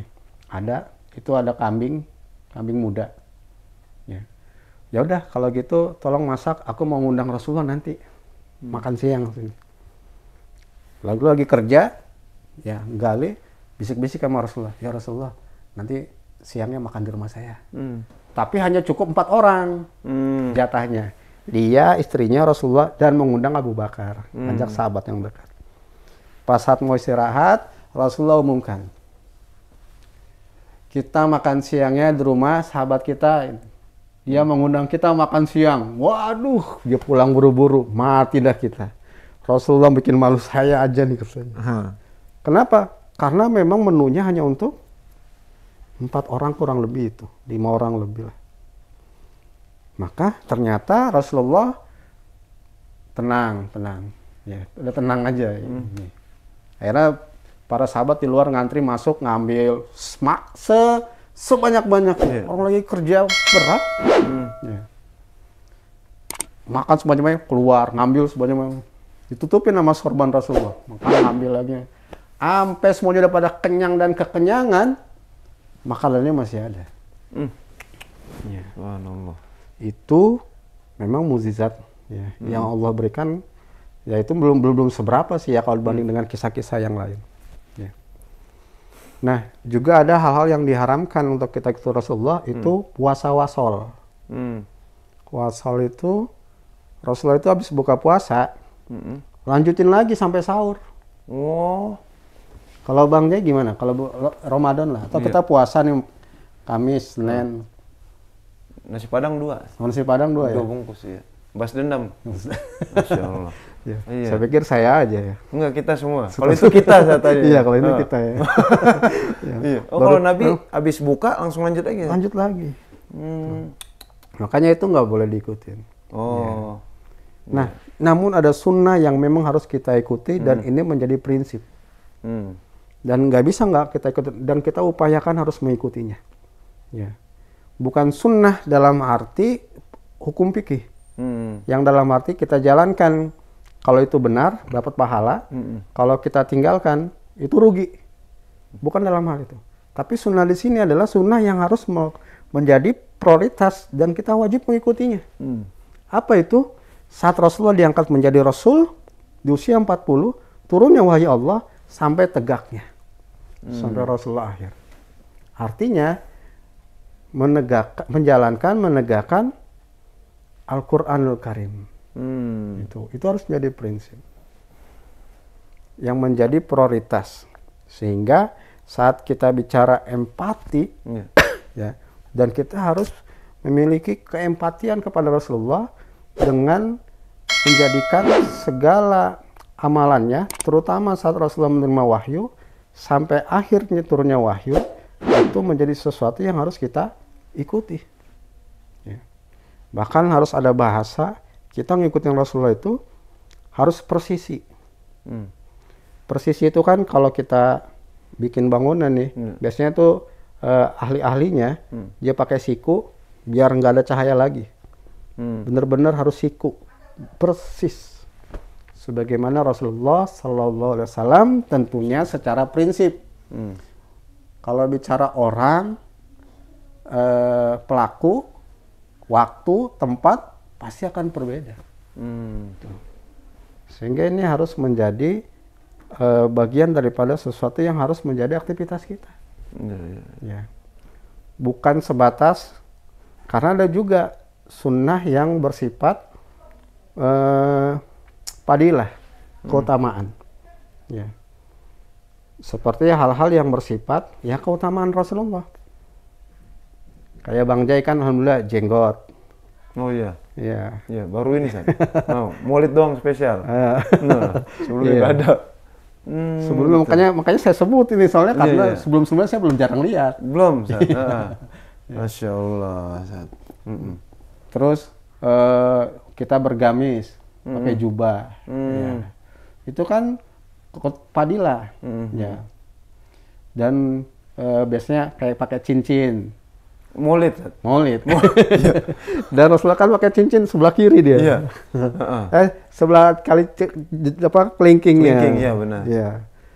Ada, itu ada kambing muda. Ya udah kalau gitu tolong masak, aku mau ngundang Rasulullah nanti makan siang. Lalu lagi kerja, ya gali, bisik-bisik sama Rasulullah, ya Rasulullah, nanti siangnya makan di rumah saya. Tapi hanya cukup 4 orang jatahnya. Dia, istrinya, Rasulullah, dan mengundang Abu Bakar, ngajak sahabat yang dekat. Pas saat mau istirahat, Rasulullah umumkan, kita makan siangnya di rumah sahabat kita. Dia mengundang kita makan siang. Waduh, dia pulang buru-buru, mati dah kita. Rasulullah bikin malu saya aja nih katanya. Kenapa? Karena memang menunya hanya untuk 4 orang kurang lebih itu, 5 orang lebih lah. Maka ternyata Rasulullah tenang, ya, udah tenang aja. Akhirnya para sahabat di luar ngantri masuk ngambil sebanyak-banyaknya. Orang lagi kerja berat, ya. Makan sebanyak-banyaknya, keluar ngambil sebanyak-banyaknya, ditutupin sama sorban Rasulullah. Maka ngambil lagi, sampai semuanya udah pada kenyang dan kekenyangan, makanannya masih ada. Ya. Itu memang mukjizat ya, yang Allah berikan. Ya itu belum seberapa sih ya kalau dibanding dengan kisah-kisah yang lain. Ya. Nah juga ada hal-hal yang diharamkan untuk kita ikut Rasulullah, itu puasa wasol. Wasol itu Rasulullah itu habis buka puasa, lanjutin lagi sampai sahur. Oh. Kalau Bang Jai gimana? Kalau Ramadan lah, atau kita puasa nih Kamis, Senin. Nasi Padang 2. Nasi Padang 2 ya? 2 bungkus ya. Bas dendam. Masya Allah. Ya. Iya. Saya pikir saya aja ya. Enggak, kita semua. Kalau itu kita saat tadi. Iya, kalau ini kita ya. Iya. Oh, kalau Nabi habis buka langsung lanjut lagi. Lanjut lagi. Makanya itu nggak boleh diikutin. Oh. Nah, namun ada sunnah yang memang harus kita ikuti dan ini menjadi prinsip. Dan nggak bisa nggak kita ikuti, dan kita upayakan harus mengikutinya. Ya. Bukan sunnah dalam arti hukum fikih. Yang dalam arti kita jalankan, kalau itu benar dapat pahala, kalau kita tinggalkan itu rugi. Bukan dalam hal itu. Tapi sunnah di sini adalah sunnah yang harus menjadi prioritas dan kita wajib mengikutinya. Apa itu? Saat Rasulullah diangkat menjadi Rasul di usia 40, turunnya wahyu Allah sampai tegaknya. Sampai Rasulullah akhir. Artinya menegakkan Al-Quranul Karim. Itu harus menjadi prinsip yang menjadi prioritas, sehingga saat kita bicara empati ya, dan kita harus memiliki keempatian kepada Rasulullah dengan menjadikan segala amalannya, terutama saat Rasulullah menerima wahyu sampai akhirnya turunnya wahyu, itu menjadi sesuatu yang harus kita ikuti. Ya. Bahkan harus ada bahasa, kita ngikutin Rasulullah itu harus presisi. Presisi itu kan kalau kita bikin bangunan nih, biasanya tuh ahli-ahlinya dia pakai siku biar nggak ada cahaya lagi. Bener-bener harus siku, persis. Sebagaimana Rasulullah Sallallahu Alaihi Wasallam tentunya secara prinsip. Kalau bicara orang, pelaku, waktu, tempat pasti akan berbeda. Sehingga ini harus menjadi bagian daripada sesuatu yang harus menjadi aktivitas kita. Ya. Bukan sebatas, karena ada juga sunnah yang bersifat padilah, keutamaan. Ya. Seperti hal-hal yang bersifat ya keutamaan Rasulullah. Kayak Bang Jai kan alhamdulillah jenggot. Oh iya. Iya. Iya, baru ini San. Maulid doang spesial. Nah, sebelumnya nggak ada. Sebelum makanya saya sebut ini soalnya karena sebelum-sebelumnya saya belum jarang lihat. Belum, San. Masya Allah, San. Terus kita bergamis, pakai jubah. Ya. Itu kan padilah. Ya. Dan biasanya kayak pakai cincin. Maulid. Dan Rasulullah kan pakai cincin sebelah kiri dia. Iya. Sebelah kali kelingkingnya. Kelingking, iya benar. Ya.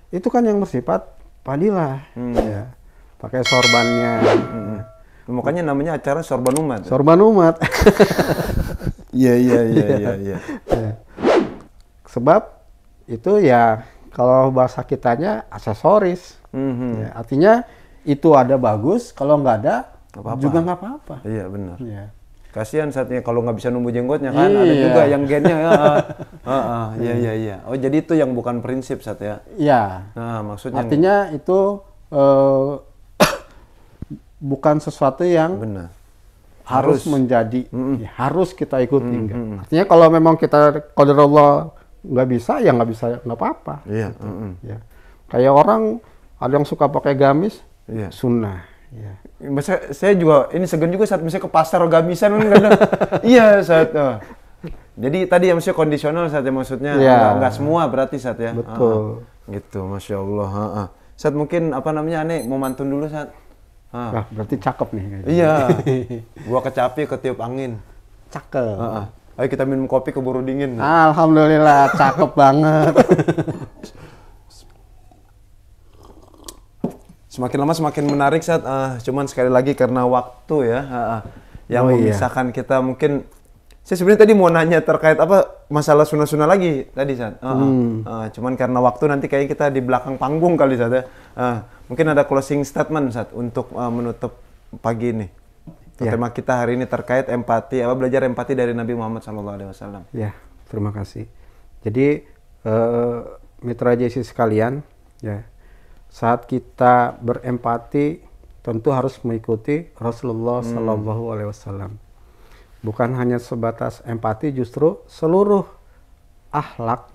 Itu kan yang bersifat padilah. Ya. Pakai sorbannya. Makanya namanya acara sorban umat. Sorban umat. Iya. Ya. Sebab itu ya kalau bahasa kitanya aksesoris. Ya, artinya itu ada bagus, kalau nggak ada juga nggak apa-apa. Iya benar. Ya. Kasihan saatnya kalau nggak bisa numbuh jenggotnya kan, ada juga yang gennya. Iya. Oh jadi itu yang bukan prinsip saat ya? Iya. Nah maksudnya. Artinya itu bukan sesuatu yang benar. Harus menjadi, ya, harus kita ikuti. Artinya kalau memang kita qadarullah nggak bisa, ya nggak bisa, nggak apa-apa. Iya. Gitu. Ya. Kayak orang ada yang suka pakai gamis, sunnah. Ya. Saya juga ini segan juga saat misalnya ke pasar gamisan kan kadang. Iya saat. Jadi tadi yang maksudnya kondisional saat ya maksudnya nggak semua berarti saat ya. Betul. Gitu, Masya Allah. Saat mungkin apa namanya aneh mau mantun dulu saat. Nah, berarti cakep nih. Iya. Gua kecapi ketiup angin. Cakep. Ayo kita minum kopi keburu dingin. Alhamdulillah cakep banget. Semakin lama semakin menarik saat cuman sekali lagi karena waktu ya yang memisahkan kita mungkin. Saya sebenarnya tadi mau nanya terkait apa masalah sunah-sunah lagi tadi saat. Cuman karena waktu nanti kayaknya kita di belakang panggung kali saat ya. Mungkin ada closing statement saat untuk menutup pagi ini. Tema kita hari ini terkait empati, belajar empati dari Nabi Muhammad SAW. Ya, terima kasih. Jadi mitra JC sekalian, ya, saat kita berempati tentu harus mengikuti Rasulullah Sallallahu Alaihi Wasallam. Bukan hanya sebatas empati, justru seluruh akhlak,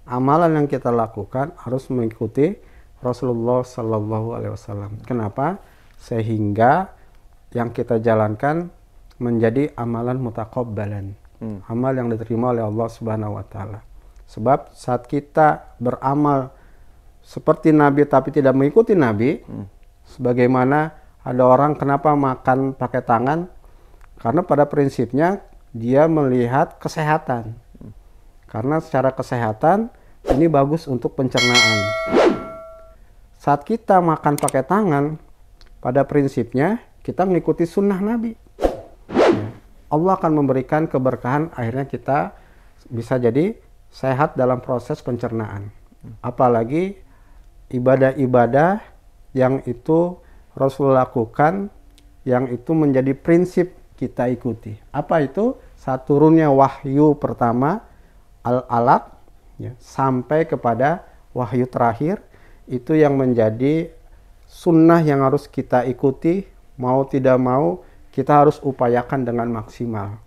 amalan yang kita lakukan harus mengikuti Rasulullah Sallallahu Alaihi Wasallam. Kenapa? Sehingga yang kita jalankan menjadi amalan mutakabbalan, amal yang diterima oleh Allah Subhanahu Wa Taala. Sebab saat kita beramal seperti Nabi tapi tidak mengikuti Nabi, sebagaimana ada orang kenapa makan pakai tangan, karena pada prinsipnya dia melihat kesehatan, karena secara kesehatan ini bagus untuk pencernaan. Saat kita makan pakai tangan, pada prinsipnya kita mengikuti sunnah Nabi, Allah akan memberikan keberkahan, akhirnya kita bisa jadi sehat dalam proses pencernaan. Apalagi ibadah-ibadah yang itu Rasul lakukan, yang itu menjadi prinsip kita ikuti. Apa itu? Saat turunnya wahyu pertama, Al-Alaq, ya, sampai kepada wahyu terakhir, itu yang menjadi sunnah yang harus kita ikuti, mau tidak mau, kita harus upayakan dengan maksimal.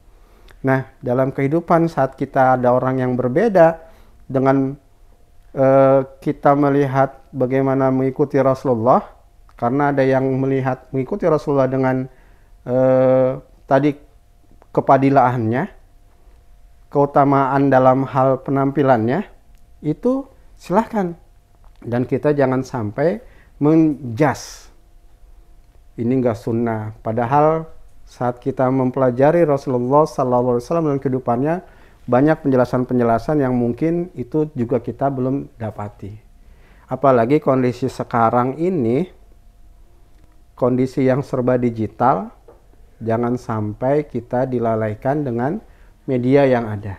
Nah, dalam kehidupan saat kita ada orang yang berbeda dengan kita melihat bagaimana mengikuti Rasulullah, karena ada yang melihat mengikuti Rasulullah dengan tadi kepadilaannya, keutamaan dalam hal penampilannya, itu silahkan. Dan kita jangan sampai menjas, ini enggak sunnah. Padahal saat kita mempelajari Rasulullah SAW dalam kehidupannya, banyak penjelasan-penjelasan yang mungkin itu juga kita belum dapati. Apalagi kondisi sekarang ini, kondisi yang serba digital, jangan sampai kita dilalaikan dengan media yang ada.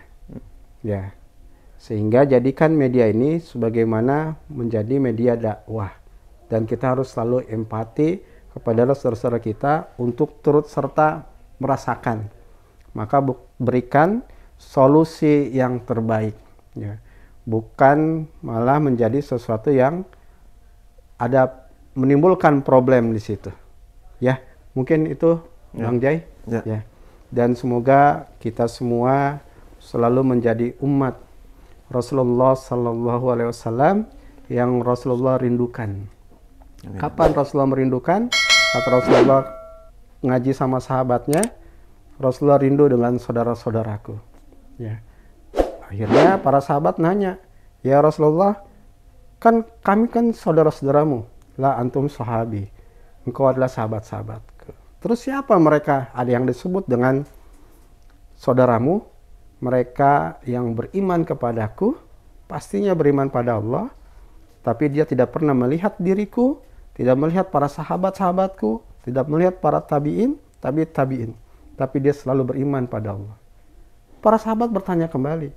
Ya, sehingga jadikan media ini sebagaimana menjadi media dakwah, dan kita harus selalu empati kepada saudara-saudara kita untuk turut serta merasakan. Maka berikan solusi yang terbaik, ya, bukan malah menjadi sesuatu yang ada menimbulkan problem di situ. Ya, mungkin itu, Bang Jai. Ya. Dan semoga kita semua selalu menjadi umat Rasulullah Sallallahu Alaihi Wasallam yang Rasulullah rindukan. Amin. Kapan Rasulullah merindukan? Saat Rasulullah ngaji sama sahabatnya, Rasulullah rindu dengan saudara-saudaraku. Ya. Akhirnya para sahabat nanya, ya Rasulullah, kan kami kan saudara-saudaramu. La antum sahabi, engkau adalah sahabat-sahabatku. Terus siapa mereka? Ada yang disebut dengan saudaramu, mereka yang beriman kepadaku, pastinya beriman pada Allah, tapi dia tidak pernah melihat diriku, tidak melihat para sahabat-sahabatku, tidak melihat para tabi'in, tapi dia selalu beriman pada Allah. Para sahabat bertanya kembali,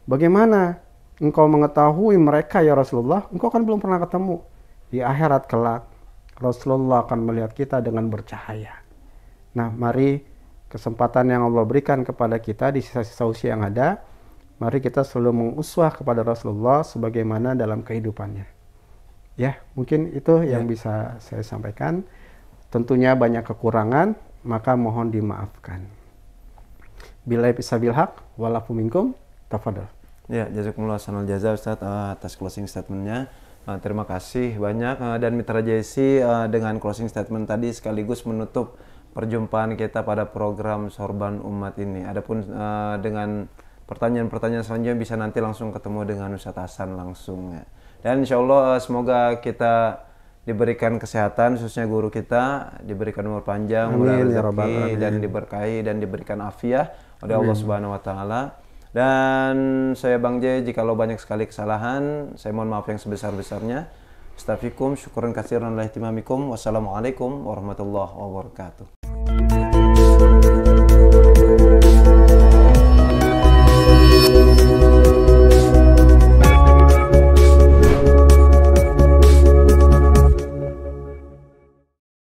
bagaimana engkau mengetahui mereka ya Rasulullah? Engkau kan belum pernah ketemu. Di akhirat kelak, Rasulullah akan melihat kita dengan bercahaya. Nah, mari kesempatan yang Allah berikan kepada kita di sisa-sisa usia yang ada, mari kita selalu menguswah kepada Rasulullah sebagaimana dalam kehidupannya. Ya, mungkin itu yang bisa saya sampaikan. Tentunya banyak kekurangan, maka mohon dimaafkan. Billahi bisabil haq, walafu minkum, tafadhol. Ya, jazakumullah sanal jaza Ustaz atas closing statementnya. Terima kasih banyak dan Mitra JC dengan closing statement tadi sekaligus menutup perjumpaan kita pada program Sorban Umat ini. Adapun dengan pertanyaan-pertanyaan selanjutnya bisa nanti langsung ketemu dengan Ustaz Hasan langsung ya. Dan insya Allah semoga kita diberikan kesehatan, khususnya guru kita, diberikan umur panjang, rezeki, dan diberkahi dan diberikan afiah oleh Allah Subhanahu Wa Taala. Dan saya Bang J, jikalau banyak sekali kesalahan, saya mohon maaf yang sebesar-besarnya. Astaghfirukum, syukuran katsiran lillahi timamikum. Wassalamualaikum warahmatullahi wabarakatuh.